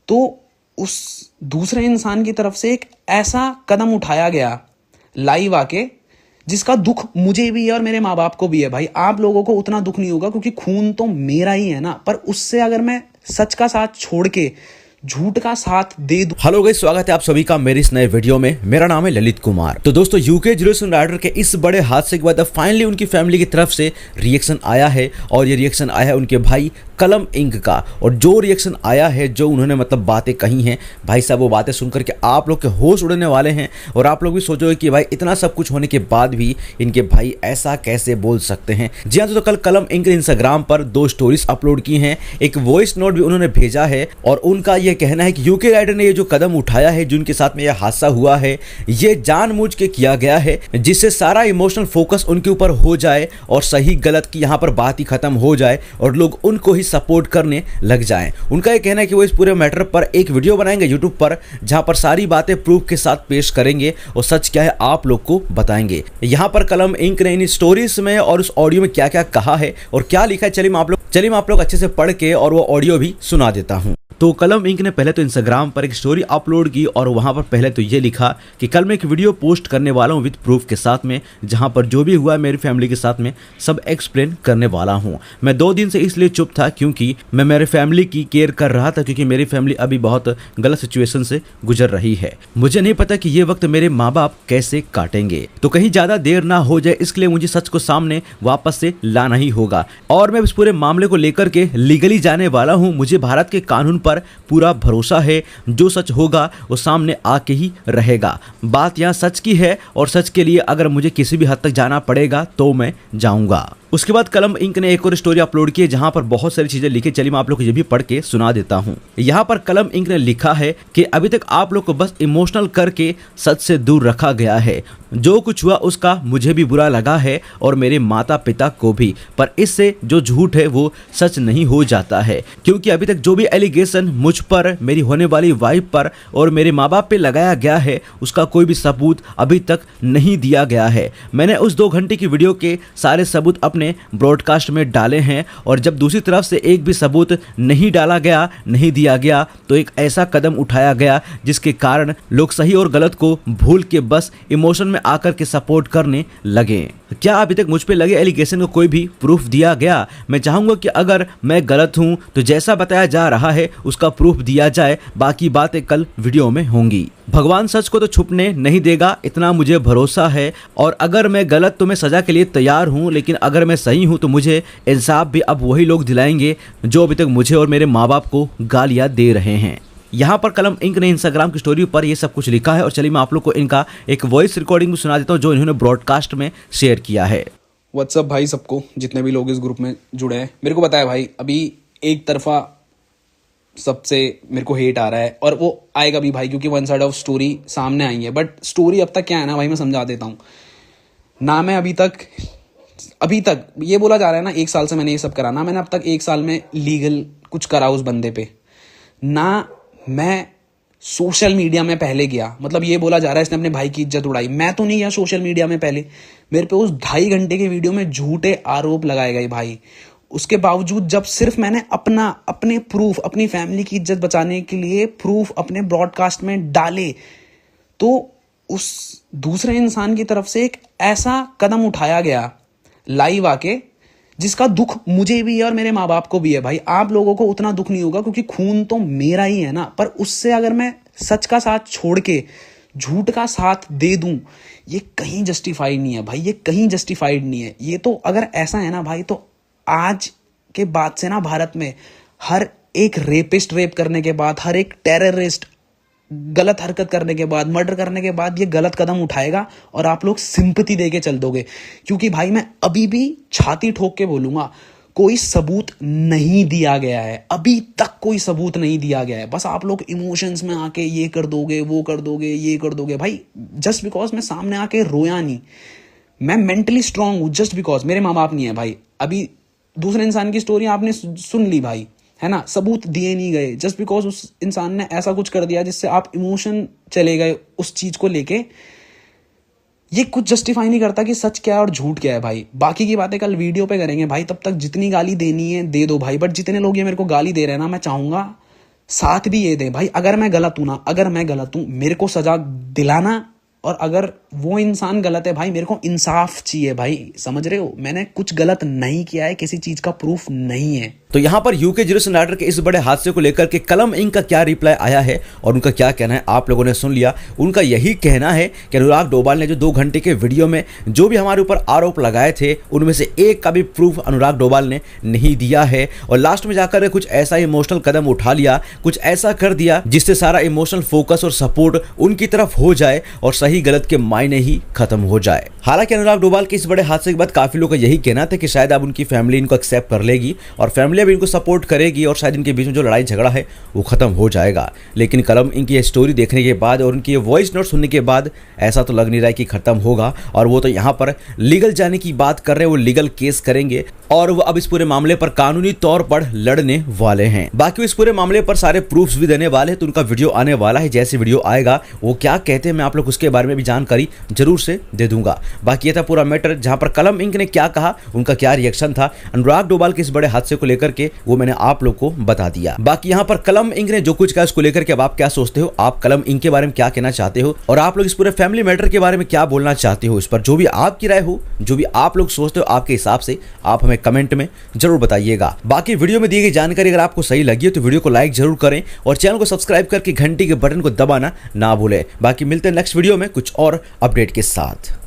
तो उस दूसरे इंसान की तरफ से एक ऐसा कदम उठाया गया लाइव आके जिसका दुख मुझे भी है और मेरे माँ बाप को भी है। भाई आप लोगों को उतना दुख नहीं होगा क्योंकि खून तो मेरा ही है ना, पर उससे अगर मैं सच का साथ छोड़ के झूठ का साथ दे दूं। हेलो गाइस, स्वागत है आप सभी का मेरे इस नए वीडियो में। मेरा नाम है ललित कुमार। तो दोस्तों, यूके जेरूसलम राइडर के इस बड़े हादसे के बाद फाइनली उनकी फैमिली की तरफ से रिएक्शन आया है और ये रिएक्शन आया है उनके भाई कलम इंक का। और जो रिएक्शन आया है, जो उन्होंने मतलब बातें कही हैं भाई साहब, वो बातें सुनकर के आप लोग के होश उड़ने वाले हैं और आप लोग भी सोचोगे कि भाई इतना सब कुछ होने के बाद भी इनके भाई ऐसा कैसे बोल सकते हैं। जी हाँ, तो कल कलम इंक ने इंस्टाग्राम पर 2 स्टोरीज अपलोड की हैं, एक वॉइस नोट भी उन्होंने भेजा है और उनका ये कहना है कि यूके राइडर ने ये जो कदम उठाया है, जिनके साथ में यह हादसा हुआ है, ये जानबूझ के किया गया है जिससे सारा इमोशनल फोकस उनके ऊपर हो जाए और सही गलत की यहाँ पर बात ही खत्म हो जाए और लोग उनको ही सपोर्ट करने लग जाएं। उनका यह कहना है कि वो इस पूरे मैटर पर एक वीडियो बनाएंगे यूट्यूब पर, जहां पर सारी बातें प्रूफ के साथ पेश करेंगे और सच क्या है आप लोग को बताएंगे। यहां पर कलम इंक ने इन स्टोरीज में और उस ऑडियो में क्या क्या कहा है और क्या लिखा है, चलिए मैं आप लोग अच्छे से पढ़ के और वो ऑडियो भी सुना देता हूं। तो कलम इंक ने पहले तो इंस्टाग्राम पर एक स्टोरी अपलोड की और वहां पर पहले तो ये लिखा कि कल मैं एक वीडियो पोस्ट करने वाला हूं विद प्रूफ के साथ में, जहां पर जो भी हुआ है मेरी फैमिली के साथ में सब एक्सप्लेन करने वाला हूं। मैं 2 दिन से इसलिए चुप था क्योंकि मैं मेरे फैमिली की केयर कर रहा था, क्योंकि मेरी फैमिली अभी बहुत गलत सिचुएशन से गुजर रही है। मुझे नहीं पता कि ये वक्त मेरे माँ बाप कैसे काटेंगे, तो कहीं ज्यादा देर ना हो जाए, इसलिए मुझे सच को सामने वापस से लाना ही होगा और मैं इस पूरे मामले को लेकर के लीगली जाने वाला हूं। मुझे भारत के कानून पर पूरा भरोसा है, जो सच होगा वो सामने आके ही रहेगा। बात यहाँ सच की है और सच के लिए अगर मुझे किसी भी हद तक जाना पड़ेगा तो मैं जाऊंगा। उसके बाद कलम इंक ने एक और स्टोरी अपलोड की है जहां पर बहुत सारी चीजें लिखी, चलिए मैं आप लोग को ये भी पढ़ के सुना देता हूं। यहां पर कलम इंक ने लिखा है कि अभी तक आप लोग को बस इमोशनल करके सच से दूर रखा गया है। जो कुछ हुआ उसका मुझे भी बुरा लगा है और मेरे माता पिता को भी, पर इससे जो झूठ है वो सच नहीं हो जाता है, क्योंकि अभी तक जो भी एलिगेशन मुझ पर, मेरी होने वाली वाइफ पर और मेरे माँ बाप पे लगाया गया है, उसका कोई भी सबूत अभी तक नहीं दिया गया है। मैंने उस 2 घंटे की वीडियो के सारे सबूत अपने ब्रॉडकास्ट में डाले हैं और जब दूसरी तरफ से एक भी सबूत नहीं डाला गया, नहीं दिया गया, तो एक ऐसा कदम उठाया गया जिसके कारण लोग सही और गलत को भूल के बस इमोशन में आकर के सपोर्ट करने लगे। क्या अभी तक मुझ पे लगे एलिगेशन को कोई भी प्रूफ दिया गया? मैं चाहूंगा कि अगर मैं गलत हूं तो जैसा बताया जा रहा है उसका प्रूफ दिया जाए, बाकी बातें कल वीडियो में होंगी। भगवान सच को तो छुपने नहीं देगा, इतना मुझे भरोसा है और अगर मैं गलत तो मैं सजा के लिए तैयार हूं, लेकिन अगर मैं सही हूं तो मुझे इंसाफ भी अब वही लोग दिलाएंगे जो अभी तक मुझे और मेरे माँ बाप को गालियां दे रहे हैं। यहाँ पर कलम इंक ने इंस्टाग्राम की स्टोरी पर ये सब कुछ लिखा है और चलिए मैं आप लोग को इनका एक वॉइस रिकॉर्डिंग भी सुना देता हूँ जो इन्होंने ब्रॉडकास्ट में शेयर किया है। व्हाट्सअप भाई सबको, जितने भी लोग इस ग्रुप में जुड़े हैं, मेरे को पता है भाई अभी एक तरफा सबसे मेरे को हेट आ रहा है और वो आएगा भी भाई, क्योंकि वन साइड ऑफ स्टोरी सामने आई है। बट स्टोरी अब तक क्या है ना भाई, मैं समझा देता हूँ ना। मैं अभी तक ये बोला जा रहा है ना 1 साल से मैंने ये सब करा ना, मैंने अब तक 1 साल में लीगल कुछ करा उस बंदे पे ना। मैं सोशल मीडिया में पहले गया, मतलब ये बोला जा रहा है इसने अपने भाई की इज्जत उड़ाई। मैं तो नहीं गया सोशल मीडिया में पहले, मेरे पे उस 2.5 घंटे के वीडियो में झूठे आरोप लगाए गए भाई। उसके बावजूद जब सिर्फ मैंने अपने प्रूफ, अपनी फैमिली की इज्जत बचाने के लिए प्रूफ अपने ब्रॉडकास्ट में डाले, तो उस दूसरे इंसान की तरफ से एक ऐसा कदम उठाया गया लाइव आके जिसका दुख मुझे भी है और मेरे माँ बाप को भी है। भाई आप लोगों को उतना दुख नहीं होगा क्योंकि खून तो मेरा ही है ना, पर उससे अगर मैं सच का साथ छोड़ के झूठ का साथ दे दूं, ये कहीं जस्टिफाइड नहीं है भाई, ये कहीं जस्टिफाइड नहीं है। ये तो अगर ऐसा है ना भाई, तो आज के बाद से ना भारत में हर एक रेपिस्ट रेप करने के बाद, हर एक टेररिस्ट गलत हरकत करने के बाद, मर्डर करने के बाद ये गलत कदम उठाएगा और आप लोग सिंपैथी देके चल दोगे। क्योंकि भाई मैं अभी भी छाती ठोक के बोलूंगा, कोई सबूत नहीं दिया गया है, अभी तक कोई सबूत नहीं दिया गया है। बस आप लोग इमोशंस में आके ये कर दोगे, वो कर दोगे, ये कर दोगे। भाई जस्ट बिकॉज मैं सामने आके रोया नहीं, मैं मेंटली स्ट्रांग हूं, जस्ट बिकॉज मेरे माँ बाप नहीं है भाई। अभी दूसरे इंसान की स्टोरी आपने सुन ली भाई, है ना, सबूत दिए नहीं गए, जस्ट बिकॉज उस इंसान ने ऐसा कुछ कर दिया जिससे आप इमोशन चले गए उस चीज को लेके। ये कुछ जस्टिफाई नहीं करता कि सच क्या है और झूठ क्या है भाई। बाकी की बातें कल वीडियो पे करेंगे भाई, तब तक जितनी गाली देनी है दे दो भाई। बट जितने लोग ये मेरे को गाली दे रहे हैं ना, मैं चाहूंगा साथ भी ये दें भाई। अगर मैं गलत हूं ना, अगर मैं गलत हूं, मेरे को सजा दिलाना, और अगर वो इंसान गलत है भाई, मेरे को इंसाफ चाहिए भाई, समझ रहे हो? मैंने कुछ गलत नहीं किया है, किसी चीज का प्रूफ नहीं है। तो यहाँ पर यूके जीरो सन राइडर के इस बड़े हादसे को लेकर के कलम इंक का क्या रिप्लाई आया है और उनका क्या कहना है आप लोगों ने सुन लिया। उनका यही कहना है कि अनुराग डोभाल ने जो 2 घंटे के वीडियो में जो भी हमारे ऊपर आरोप लगाए थे, उनमें से एक का भी प्रूफ अनुराग डोभाल ने नहीं दिया है, और लास्ट में जाकर कुछ ऐसा इमोशनल कदम उठा लिया, कुछ ऐसा कर दिया जिससे सारा इमोशनल फोकस और सपोर्ट उनकी तरफ हो जाए और सही गलत के मायने ही खत्म हो जाए। हालांकि अनुराग डोभाल के इस बड़े हादसे के बाद काफी लोगों का यही कहना था कि शायद अब उनकी फैमिली इनको एक्सेप्ट कर लेगी और फैमिली भी इनको सपोर्ट करेगी और शायद इनके बीच में जो लड़ाई झगड़ा है वो खत्म हो जाएगा। लेकिन कलम इनकी ये स्टोरी देखने के बाद और उनकी ये वॉइस नोट सुनने के बाद ऐसा तो लग नहीं रहा है कि खत्म होगा, और वो तो यहाँ पर लीगल जाने की बात कर रहे हैं, वो लीगल केस करेंगे और वो अब इस पूरे मामले पर कानूनी तौर पर लड़ने वाले हैं। बाकी इस पूरे मामले पर सारे प्रूफ्स भी देने वाले हैं, तो उनका वीडियो आने वाला है। जैसे वीडियो आएगा वो क्या कहते हैं मैं आप लोग उसके बारे में भी जानकारी जरूर से दे दूंगा। बाकी ये था पूरा मैटर, जहां पर कलम इंक ने क्या कहा, उनका क्या रिएक्शन था अनुराग डोभाल के इस बड़े हादसे को लेकर के, वो मैंने आप लोग को बता दिया। बाकी यहाँ पर कलम इंक ने जो कुछ कहा उसको लेकर के अब आप क्या सोचते हो, आप कलम इंक के बारे में क्या कहना चाहते हो, और आप लोग इस पूरे फैमिली मैटर के बारे में क्या बोलना चाहते हो, इस पर जो भी आपकी राय हो, जो भी आप लोग सोचते हो आपके हिसाब से, आप हमें कमेंट में जरूर बताइएगा। बाकी वीडियो में दी गई जानकारी अगर आपको सही लगी है तो वीडियो को लाइक जरूर करें और चैनल को सब्सक्राइब करके घंटी के बटन को दबाना ना भूलें। बाकी मिलते हैं नेक्स्ट वीडियो में कुछ और अपडेट के साथ।